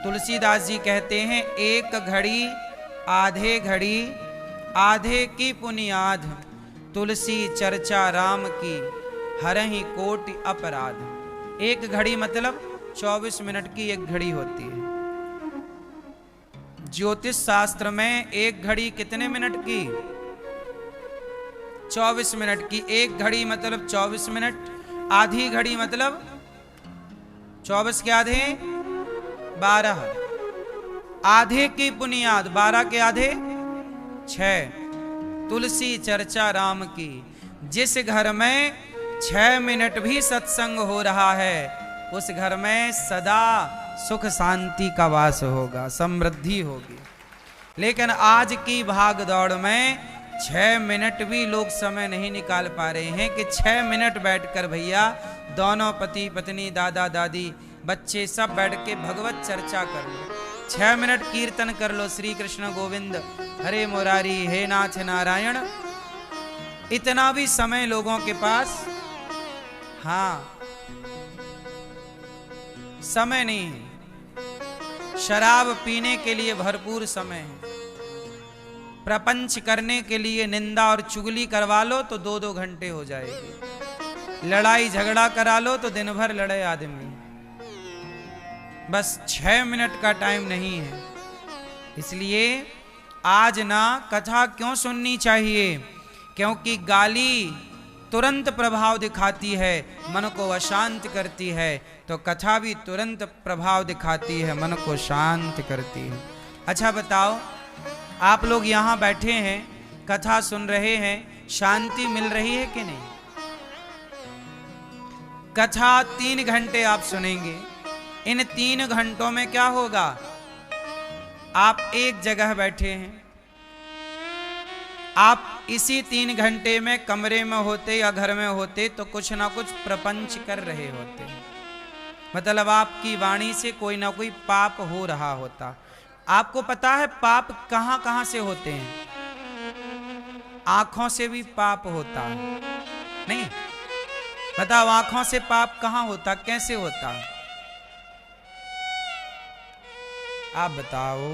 तुलसीदास जी कहते हैं, एक घड़ी घड़ी आधे की पुनियाद, तुलसी चर्चा राम की हरहि कोटि अपराध। एक घड़ी मतलब 24 मिनट की एक घड़ी होती है। ज्योतिष शास्त्र में एक घड़ी कितने मिनट की? 24 मिनट की। एक घड़ी मतलब 24 मिनट, आधी घड़ी मतलब 24 के आधे 12, आधे की बुनियाद 12 के आधे 6। तुलसी चर्चा राम की, जिस घर में 6 मिनट भी सत्संग हो रहा है उस घर में सदा सुख शांति का वास होगा, समृद्धि होगी। लेकिन आज की भाग दौड़ में 6 मिनट भी लोग समय नहीं निकाल पा रहे हैं कि 6 मिनट बैठकर भैया दोनों पति पत्नी दादा दादी बच्चे सब बैठ के भगवत चर्चा कर लो, 6 मिनट कीर्तन कर लो, श्री कृष्ण गोविंद हरे मुरारी हे नाथ नारायण। इतना भी समय लोगों के पास समय नहीं है। शराब पीने के लिए भरपूर समय है, प्रपंच करने के लिए निंदा और चुगली करवा लो तो 2-2 घंटे हो जाएगी, लड़ाई झगड़ा करा लो तो दिन भर लड़े आदमी। बस 6 मिनट का टाइम नहीं है। इसलिए आज ना कथा क्यों सुननी चाहिए? क्योंकि गाली तुरंत प्रभाव दिखाती है, मन को अशांत करती है, तो कथा भी तुरंत प्रभाव दिखाती है, मन को शांत करती है। अच्छा बताओ, आप लोग यहाँ बैठे हैं, कथा सुन रहे हैं, शांति मिल रही है कि नहीं? कथा 3 घंटे आप सुनेंगे, इन 3 घंटों में क्या होगा? आप एक जगह बैठे हैं, आप इसी 3 घंटे में कमरे में होते या घर में होते तो कुछ ना कुछ प्रपंच कर रहे होते, मतलब आपकी वाणी से कोई ना कोई पाप हो रहा होता। आपको पता है पाप कहां कहां से होते हैं? आंखों से भी पाप होता है, नहीं? बताओ, आंखों से पाप कहां होता, कैसे होता? आप बताओ,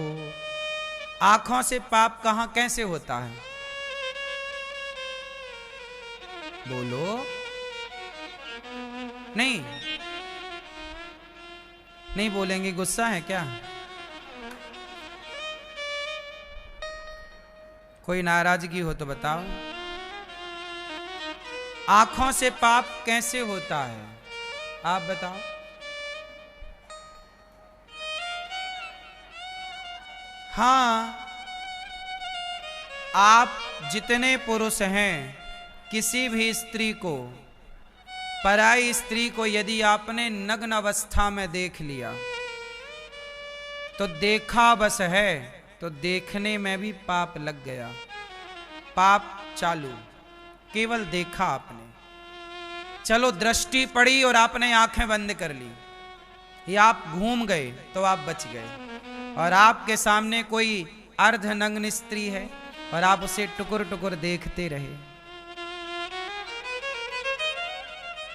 आंखों से पाप कहां कैसे होता है? बोलो। नहीं बोलेंगे, गुस्सा है क्या? कोई नाराजगी हो तो बताओ। आंखों से पाप कैसे होता है, आप बताओ। हाँ, आप जितने पुरुष हैं, किसी भी स्त्री को, पराई स्त्री को यदि आपने नग्न अवस्था में देख लिया तो देखा बस है, तो देखने में भी पाप लग गया, पाप चालू। केवल देखा आपने, चलो दृष्टि पड़ी और आपने आंखें बंद कर ली, या आप घूम गए तो आप बच गए। और आपके सामने कोई अर्धनग्न स्त्री है और आप उसे टुकुर टुकुर देखते रहे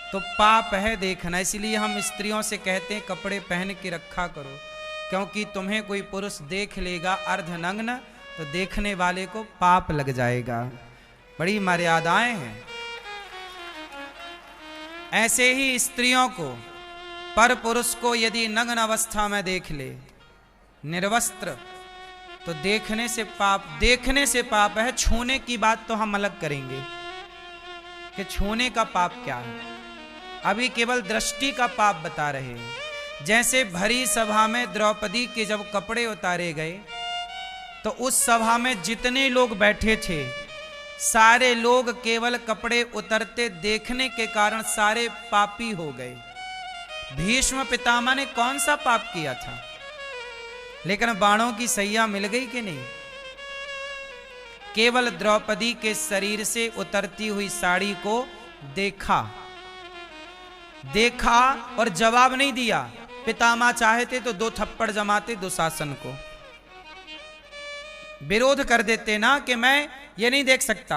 तो पाप है देखना। इसलिए हम स्त्रियों से कहते हैं कपड़े पहन के रखा करो, क्योंकि तुम्हें कोई पुरुष देख लेगा अर्धनग्न तो देखने वाले को पाप लग जाएगा। बड़ी मर्यादाएं हैं। ऐसे ही स्त्रियों को, पर पुरुष को यदि नग्न अवस्था में देख ले, निर्वस्त्र, तो देखने से पाप है। छूने की बात तो हम अलग करेंगे कि छूने का पाप क्या है, अभी केवल दृष्टि का पाप बता रहे हैं। जैसे भरी सभा में द्रौपदी के जब कपड़े उतारे गए तो उस सभा में जितने लोग बैठे थे सारे लोग केवल कपड़े उतरते देखने के कारण सारे पापी हो गए। भीष्म पितामह ने कौन सा पाप किया था, लेकिन बाणों की सैया मिल गई कि नहीं? केवल द्रौपदी के शरीर से उतरती हुई साड़ी को देखा और जवाब नहीं दिया। पितामह चाहते तो 2 थप्पड़ जमाते दुशासन को, विरोध कर देते ना कि मैं ये नहीं देख सकता।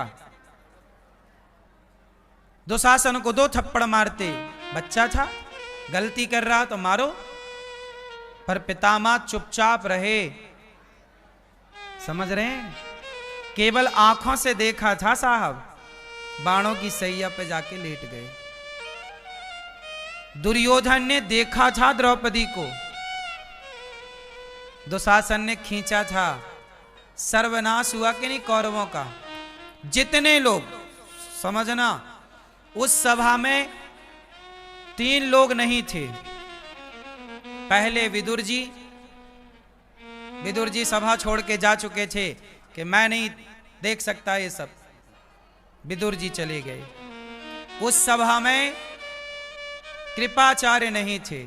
दुशासन को 2 थप्पड़ मारते, बच्चा था, गलती कर रहा तो मारो। पर पितामह चुपचाप रहे। समझ रहे हैं? केवल आंखों से देखा था साहब, बाणों की सैया पे जाके लेट गए। दुर्योधन ने देखा था द्रौपदी को, दुशासन ने खींचा था, सर्वनाश हुआ कि नहीं कौरवों का। जितने लोग, समझना, उस सभा में 3 लोग नहीं थे। पहले विदुर जी सभा छोड़ के जा चुके थे कि मैं नहीं देख सकता ये सब। विदुर जी चले गए। उस सभा में कृपाचार्य नहीं थे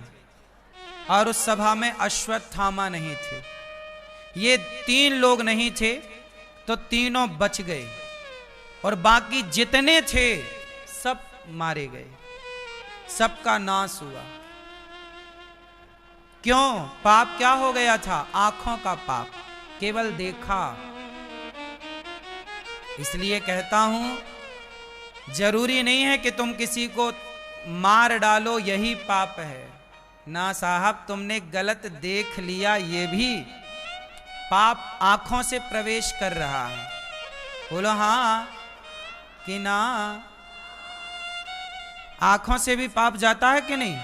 और उस सभा में अश्वत्थामा नहीं थे। ये 3 लोग नहीं थे तो तीनों बच गए और बाकी जितने थे सब मारे गए, सबका नाश हुआ। क्यों? पाप क्या हो गया था? आंखों का पाप, केवल देखा। इसलिए कहता हूं, जरूरी नहीं है कि तुम किसी को मार डालो यही पाप है ना साहब। तुमने गलत देख लिया, ये भी पाप आंखों से प्रवेश कर रहा है। बोलो हाँ कि ना? आंखों से भी पाप जाता है कि नहीं?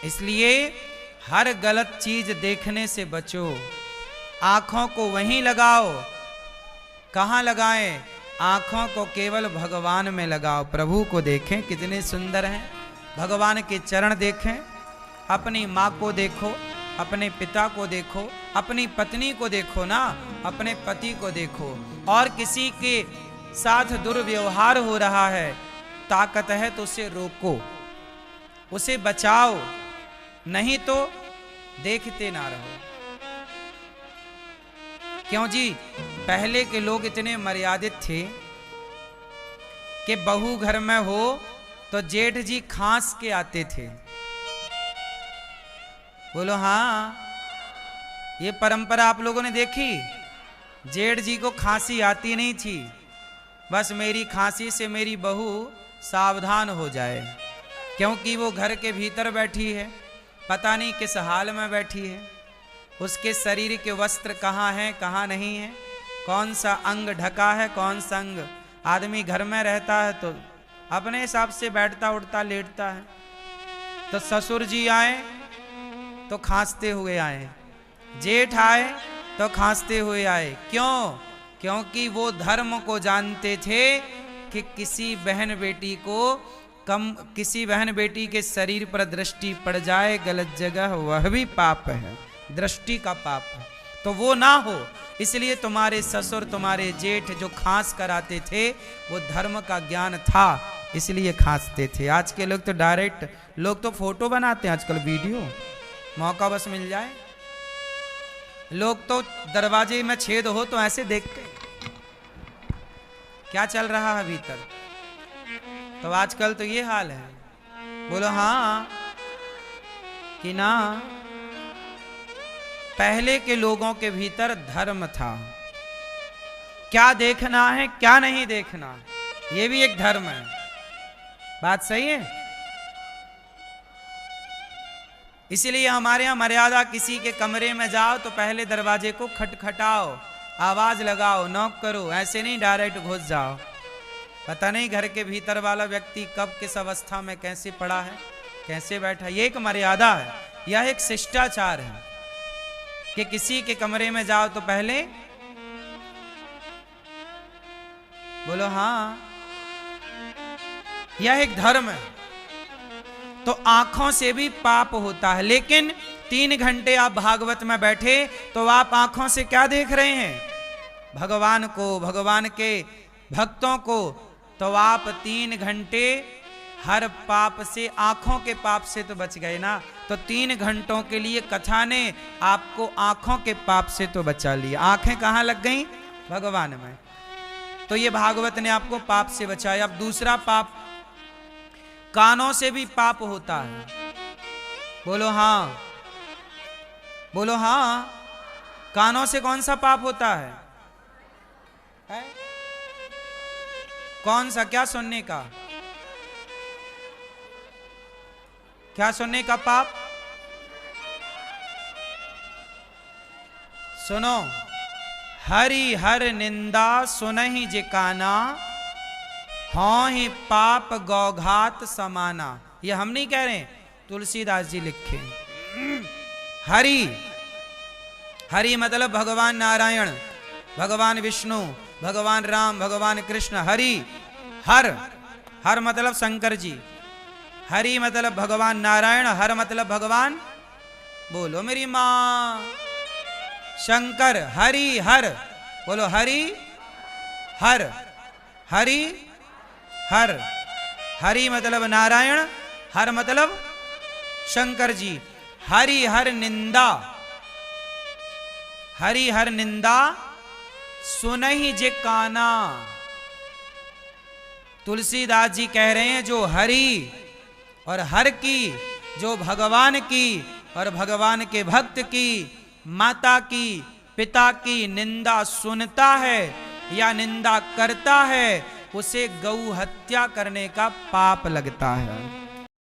इसलिए हर गलत चीज देखने से बचो। आंखों को वहीं लगाओ। कहां लगाएं? आंखों को केवल भगवान में लगाओ। प्रभु को देखें कितने सुंदर हैं, भगवान के चरण देखें। अपनी माँ को देखो, अपने पिता को देखो, अपनी पत्नी को देखो ना, अपने पति को देखो। और किसी के साथ दुर्व्यवहार हो रहा है, ताकत है तो उसे रोको, उसे बचाओ, नहीं तो देखते ना रहो। क्यों जी? पहले के लोग इतने मर्यादित थे कि बहू घर में हो तो जेठ जी खांस के आते थे। बोलो हाँ, ये परंपरा आप लोगों ने देखी? जेठ जी को खांसी आती नहीं थी, बस मेरी खांसी से मेरी बहू सावधान हो जाए, क्योंकि वो घर के भीतर बैठी है, पता नहीं किस हाल में बैठी है, उसके शरीर के वस्त्र कहाँ हैं कहाँ नहीं है, कौन सा अंग ढका है कौन सा अंग। आदमी घर में रहता है तो अपने हिसाब से बैठता उठता लेटता है। तो ससुर जी आए तो खांसते हुए आए, जेठ आए तो खांसते हुए आए। क्यों? क्योंकि वो धर्म को जानते थे कि किसी बहन बेटी के शरीर पर दृष्टि पड़ जाए गलत जगह, वह भी पाप है, दृष्टि का पाप है, तो वो ना हो। इसलिए तुम्हारे ससुर तुम्हारे जेठ जो खांस कराते थे वो धर्म का ज्ञान था, इसलिए खांसते थे। आज के लोग तो डायरेक्ट, लोग तो फोटो बनाते हैं आजकल, वीडियो, मौका बस मिल जाए। लोग तो दरवाजे में छेद हो तो ऐसे देखते क्या चल रहा है भीतर। तो आजकल तो ये हाल है। बोलो हाँ कि ना? पहले के लोगों के भीतर धर्म था। क्या देखना है क्या नहीं देखना, ये भी एक धर्म है। बात सही है? इसीलिए हमारे यहां मर्यादा, किसी के कमरे में जाओ तो पहले दरवाजे को खटखटाओ, आवाज लगाओ, नॉक करो, ऐसे नहीं डायरेक्ट घुस जाओ। पता नहीं घर के भीतर वाला व्यक्ति कब किस अवस्था में कैसे पड़ा है, कैसे बैठा। ये एक मर्यादा है, यह एक शिष्टाचार है कि किसी के कमरे में जाओ तो पहले, बोलो हाँ, यह एक धर्म है। तो आंखों से भी पाप होता है, लेकिन 3 घंटे आप भागवत में बैठे तो आप आंखों से क्या देख रहे हैं? भगवान को, भगवान के भक्तों को। तो आप 3 घंटे हर पाप से, आंखों के पाप से तो बच गए ना। तो 3 घंटों के लिए कथा ने आपको आंखों के पाप से तो बचा लिया। आंखें कहां लग गई? भगवान में। तो ये भागवत ने आपको पाप से बचाया। अब दूसरा पाप, कानों से भी पाप होता है। बोलो हाँ, बोलो हाँ। कानों से कौन सा पाप होता है? कौन सा? क्या सुनने का? क्या सुनने का पाप? सुनो, हरि हर निंदा सुनहि जे काना, हाँ ही पाप गौघात समाना। ये हम नहीं कह रहे, तुलसीदास जी लिखे। हरि, हरि मतलब भगवान नारायण, भगवान विष्णु, भगवान राम, भगवान कृष्ण। हरि, हर, हर मतलब शंकर जी। हरि मतलब भगवान नारायण, हर मतलब भगवान, बोलो मेरी मां, शंकर। हरि हर, बोलो हरि हर, हरि हर। हरि मतलब नारायण, हर मतलब शंकर जी। हरि हर निंदा, हरि हर निंदा सुनहि जे काना। तुलसीदास जी कह रहे हैं जो हरि और हर की, जो भगवान की और भगवान के भक्त की, माता की, पिता की निंदा सुनता है या निंदा करता है, उसे गौ हत्या करने का पाप लगता है।